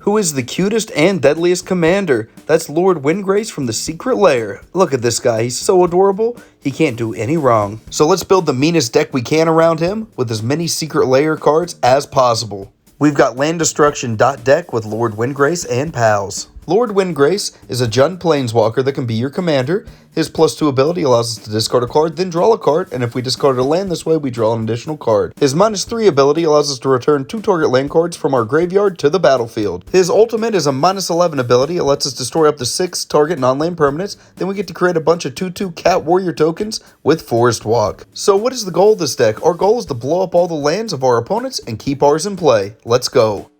Who is the cutest and deadliest commander? That's Lord Windgrace from the Secret Lair. Look at this guy, he's so adorable, he can't do any wrong. So let's build the meanest deck we can around him with as many Secret Lair cards as possible. We've got Land Destruction Deck with Lord Windgrace and pals. Lord Windgrace is a Jund Planeswalker that can be your commander. His +2 ability allows us to discard a card, then draw a card, and if we discard a land this way, we draw an additional card. His -3 ability allows us to return 2 target land cards from our graveyard to the battlefield. His ultimate is a -11 ability. It lets us destroy up to 6 target non-land permanents. Then we get to create a bunch of 2/2 Cat Warrior tokens with Forest Walk. So what is the goal of this deck? Our goal is to blow up all the lands of our opponents and keep ours in play. Let's go.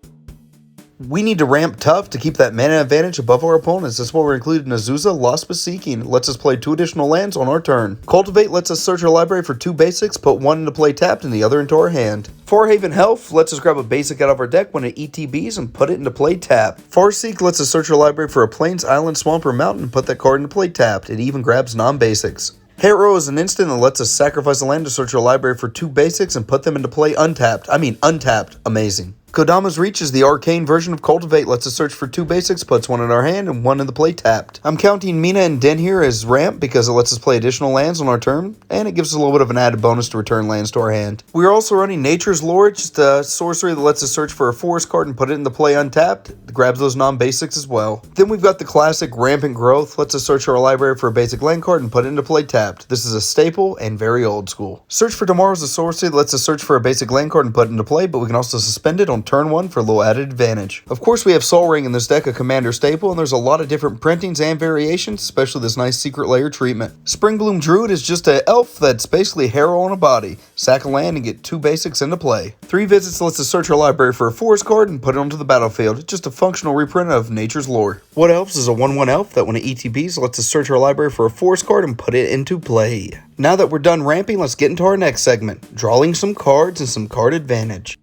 We need to ramp tough to keep that mana advantage above our opponents. That's why we're including Azusa, Lost but Seeking. Lets us play 2 additional lands on our turn. Cultivate lets us search our library for 2 basics, put 1 into play tapped and the other into our hand. Farhaven Health lets us grab a basic out of our deck when it ETBs and put it into play tapped. Farseek lets us search our library for a plains, island, swamp, or mountain and put that card into play tapped. It even grabs non-basics. Harrow is an instant that lets us sacrifice a land to search our library for 2 basics and put them into play untapped. Untapped. Amazing. Kodama's Reach is the arcane version of Cultivate, lets us search for 2 basics, puts 1 in our hand and 1 in the play tapped. I'm counting Mina and Den here as ramp because it lets us play additional lands on our turn, and it gives us a little bit of an added bonus to return lands to our hand. We're also running Nature's Lore, just a sorcery that lets us search for a forest card and put it into play untapped. It grabs those non-basics as well. Then we've got the classic Rampant Growth, lets us search our library for a basic land card and put it into play tapped. This is a staple and very old school. Search for Tomorrow is a sorcery that lets us search for a basic land card and put it into play, but we can also suspend it on turn 1 for a little added advantage. Of course, we have Sol Ring in this deck, a commander staple, and there's a lot of different printings and variations, especially this nice Secret Lair treatment. Springbloom Druid is just an elf that's basically Harrow on a body. Sack a land and get 2 basics into play. 3 visits lets us search our library for a forest card and put it onto the battlefield. Just a functional reprint of Nature's Lore. What Elves is a 1/1 elf that when it ETBs lets us search our library for a forest card and put it into play. Now that we're done ramping, let's get into our next segment, drawing some cards and some card advantage.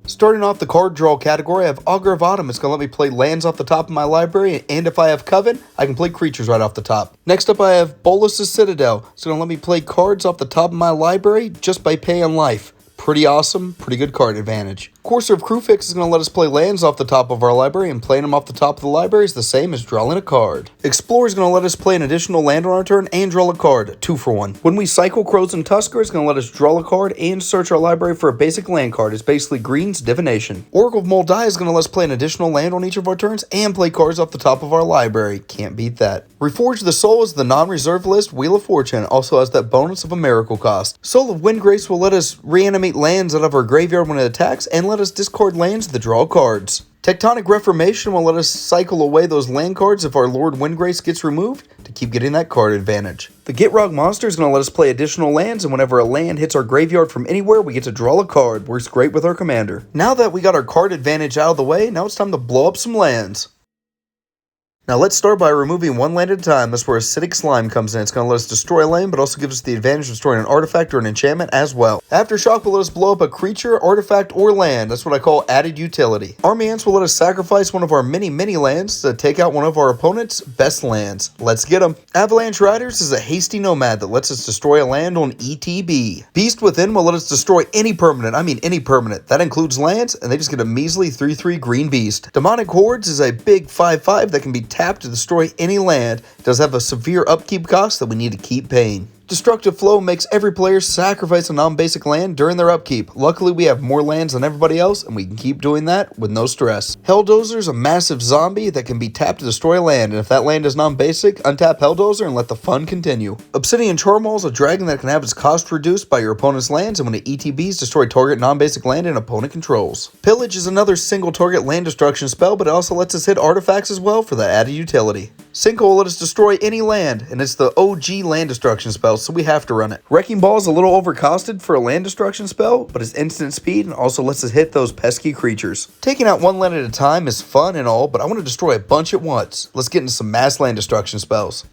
Starting off the card draw category, I have Augur of Autumn. It's going to let me play lands off the top of my library, and if I have Coven, I can play creatures right off the top. Next up, I have Bolus's Citadel. It's going to let me play cards off the top of my library just by paying life. Pretty awesome, pretty good card advantage. Courser of Crewfix is going to let us play lands off the top of our library, and playing them off the top of the library is the same as drawing a card. Explorer is going to let us play an additional land on our turn and draw a card, 2 for 1. When we cycle Crows and Tusker, it's going to let us draw a card and search our library for a basic land card. It's basically Green's Divination. Oracle of Moldai is going to let us play an additional land on each of our turns and play cards off the top of our library. Can't beat that. Reforge the Soul is the non-reserve list Wheel of Fortune. Also has that bonus of a miracle cost. Soul of Windgrace will let us reanimate lands out of our graveyard when it attacks and let us discard lands to draw cards. Tectonic Reformation will let us cycle away those land cards if our Lord Windgrace gets removed to keep getting that card advantage. The Gitrog Monster is going to let us play additional lands, and whenever a land hits our graveyard from anywhere, we get to draw a card. Works great with our commander. Now that we got our card advantage out of the way, now it's time to blow up some lands. Now let's start by removing 1 land at a time. That's where Acidic Slime comes in. It's going to let us destroy a land, but also gives us the advantage of destroying an artifact or an enchantment as well. Aftershock will let us blow up a creature, artifact, or land. That's what I call added utility. Army Ants will let us sacrifice one of our mini lands to take out one of our opponent's best lands. Let's get them. Avalanche Riders is a hasty nomad that lets us destroy a land on ETB. Beast Within will let us destroy any permanent. Any permanent. That includes lands, and they just get a measly 3/3 green beast. Demonic Hordes is a big 5/5 that can be tapped to destroy any land. It does have a severe upkeep cost that we need to keep paying. Destructive Flow makes every player sacrifice a non-basic land during their upkeep. Luckily, we have more lands than everybody else, and we can keep doing that with no stress. Helldozer is a massive zombie that can be tapped to destroy a land, and if that land is non-basic, untap Helldozer and let the fun continue. Obsidian Charmaul is a dragon that can have its cost reduced by your opponent's lands, and when it ETBs, destroy target non-basic land and opponent controls. Pillage is another single target land destruction spell, but it also lets us hit artifacts as well for that added utility. Sinkhole will let us destroy any land, and it's the OG land destruction spell, so we have to run it. Wrecking Ball is a little overcosted for a land destruction spell, but it's instant speed and also lets us hit those pesky creatures. Taking out 1 land at a time is fun and all, but I want to destroy a bunch at once. Let's get into some mass land destruction spells.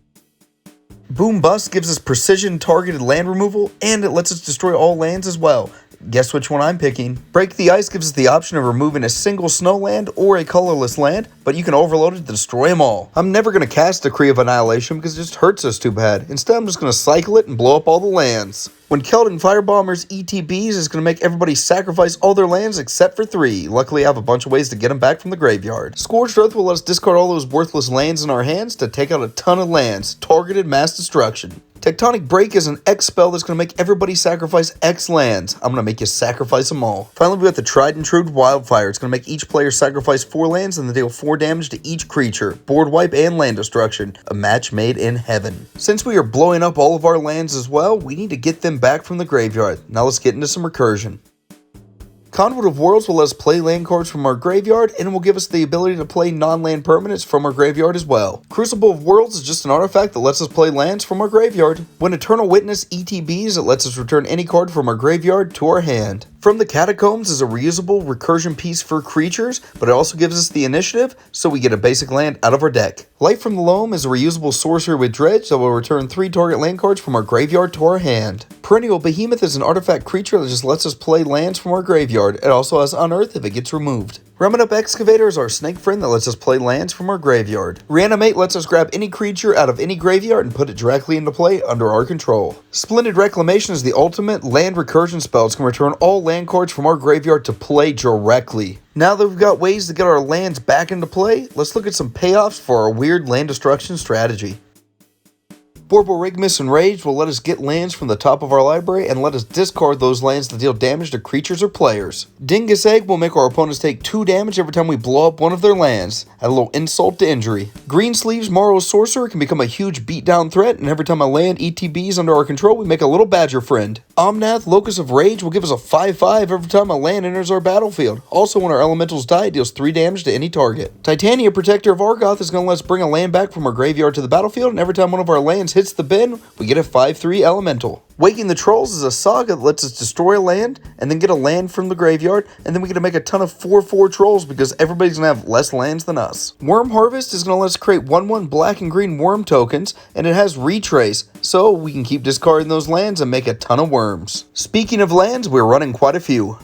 Boom Bust gives us precision targeted land removal, and it lets us destroy all lands as well. Guess which one I'm picking. Break the Ice gives us the option of removing a single snow land or a colorless land, but you can overload it to destroy them all. I'm never going to cast Decree of Annihilation because it just hurts us too bad. Instead, I'm just going to cycle it and blow up all the lands. When Keldon Firebombers ETBs is going to make everybody sacrifice all their lands except for 3. Luckily, I have a bunch of ways to get them back from the graveyard. Scorched Earth will let us discard all those worthless lands in our hands to take out a ton of lands. Targeted mass destruction. Tectonic Break is an X spell that's going to make everybody sacrifice X lands. I'm going to make you sacrifice them all. Finally, we got the Tried and True Wildfire. It's going to make each player sacrifice 4 lands and then deal 4 damage to each creature. Board wipe and land destruction. A match made in heaven. Since we are blowing up all of our lands as well, we need to get them back from the graveyard. Now let's get into some recursion. Conduit of Worlds will let us play land cards from our graveyard, and it will give us the ability to play non-land permanents from our graveyard as well. Crucible of Worlds is just an artifact that lets us play lands from our graveyard. When Eternal Witness ETBs, it lets us return any card from our graveyard to our hand. From the Catacombs is a reusable recursion piece for creatures, but it also gives us the initiative, so we get a basic land out of our deck. Light from the Loam is a reusable sorcery with Dredge that will return 3 target land cards from our graveyard to our hand. Perennial Behemoth is an artifact creature that just lets us play lands from our graveyard. It also has Unearth if it gets removed. Remnant Up Excavator is our snake friend that lets us play lands from our graveyard. Reanimate lets us grab any creature out of any graveyard and put it directly into play under our control. Splendid Reclamation is the ultimate land recursion spell. It's going to return all land cards from our graveyard to play directly. Now that we've got ways to get our lands back into play, let's look at some payoffs for our weird land destruction strategy. Borborygmus Enraged will let us get lands from the top of our library and let us discard those lands to deal damage to creatures or players. Dingus Egg will make our opponents take 2 damage every time we blow up one of their lands. Add a little insult to injury. Greensleeves Morrow Sorcerer can become a huge beatdown threat, and every time a land ETBs under our control, we make a little badger friend. Omnath Locus of Rage will give us a 5/5 every time a land enters our battlefield. Also, when our elementals die, it deals 3 damage to any target. Titania Protector of Argoth is going to let us bring a land back from our graveyard to the battlefield, and every time one of our lands hits the bin, we get a 5/3 elemental. Waking the Trolls is a saga that lets us destroy a land and then get a land from the graveyard, and then we get to make a ton of 4/4 trolls because everybody's going to have less lands than us. Worm Harvest is going to let us create 1/1 black and green worm tokens, and it has retrace, so we can keep discarding those lands and make a ton of worms. Speaking of lands, we're running quite a few.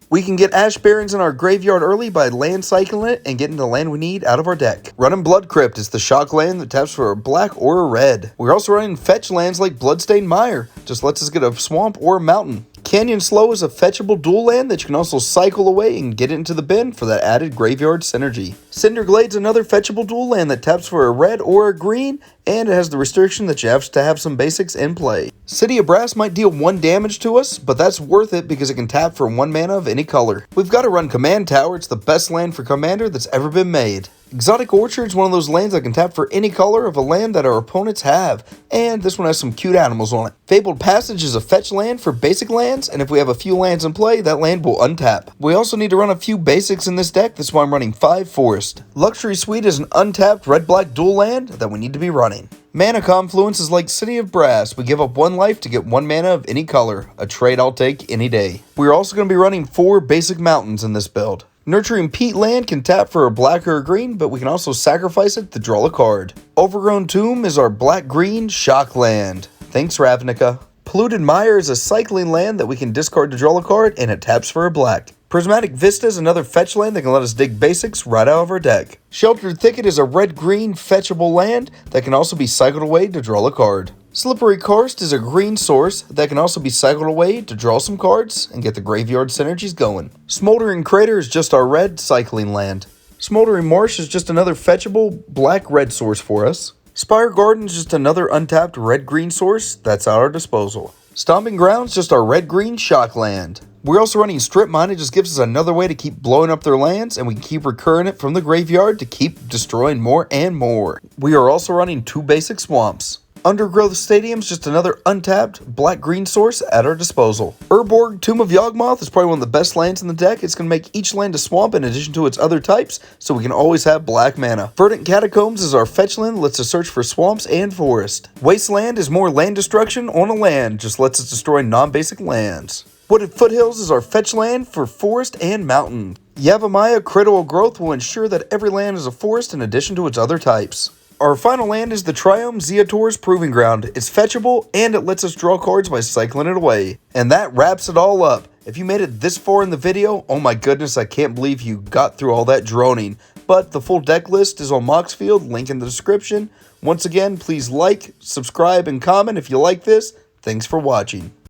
We can get Ash Barrens in our graveyard early by land cycling it and getting the land we need out of our deck. Running Blood Crypt is the shock land that taps for a black or a red. We're also running fetch lands like Bloodstained Mire, just lets us get a swamp or a mountain. Canyon Slow is a fetchable dual land that you can also cycle away and get it into the bin for that added graveyard synergy. Cinderglade's another fetchable dual land that taps for a red or a green, and it has the restriction that you have to have some basics in play. City of Brass might deal 1 damage to us, but that's worth it because it can tap for 1 mana of any color. We've got to run Command Tower. It's the best land for Commander that's ever been made. Exotic Orchard is one of those lands that can tap for any color of a land that our opponents have, and this one has some cute animals on it. Fabled Passage is a fetch land for basic lands, and if we have a few lands in play, that land will untap. We also need to run a few basics in this deck, that's why I'm running 5 Forest. Luxury Suite is an untapped red-black dual land that we need to be running. Mana Confluence is like City of Brass. We give up 1 life to get 1 mana of any color, a trade I'll take any day. We're also going to be running 4 basic mountains in this build. Nurturing Peat land can tap for a black or a green, but we can also sacrifice it to draw a card. Overgrown Tomb is our black-green shock land. Thanks, Ravnica. Polluted Mire is a cycling land that we can discard to draw a card, and it taps for a black. Prismatic Vista is another fetch land that can let us dig basics right out of our deck. Sheltered Thicket is a red-green fetchable land that can also be cycled away to draw a card. Slippery Karst is a green source that can also be cycled away to draw some cards and get the graveyard synergies going. Smoldering Crater is just our red cycling land. Smoldering Marsh is just another fetchable black-red source for us. Spire Garden is just another untapped red-green source that's at our disposal. Stomping Grounds is just our red-green shock land. We're also running Strip Mine. It just gives us another way to keep blowing up their lands, and we can keep recurring it from the graveyard to keep destroying more and more. We are also running 2 basic swamps. Undergrowth Stadium's just another untapped black-green source at our disposal. Urborg Tomb of Yawgmoth is probably one of the best lands in the deck. It's going to make each land a swamp in addition to its other types, so we can always have black mana. Verdant Catacombs is our fetch land that lets us search for swamps and forest. Wasteland is more land destruction on a land, just lets us destroy non-basic lands. Wooded Foothills is our fetch land for forest and mountain. Yavimaya Critical Growth will ensure that every land is a forest in addition to its other types. Our final land is the Triome Zeator's Proving Ground. It's fetchable, and it lets us draw cards by cycling it away. And that wraps it all up. If you made it this far in the video, oh my goodness, I can't believe you got through all that droning. But the full deck list is on Moxfield, link in the description. Once again, please like, subscribe, and comment if you like this. Thanks for watching.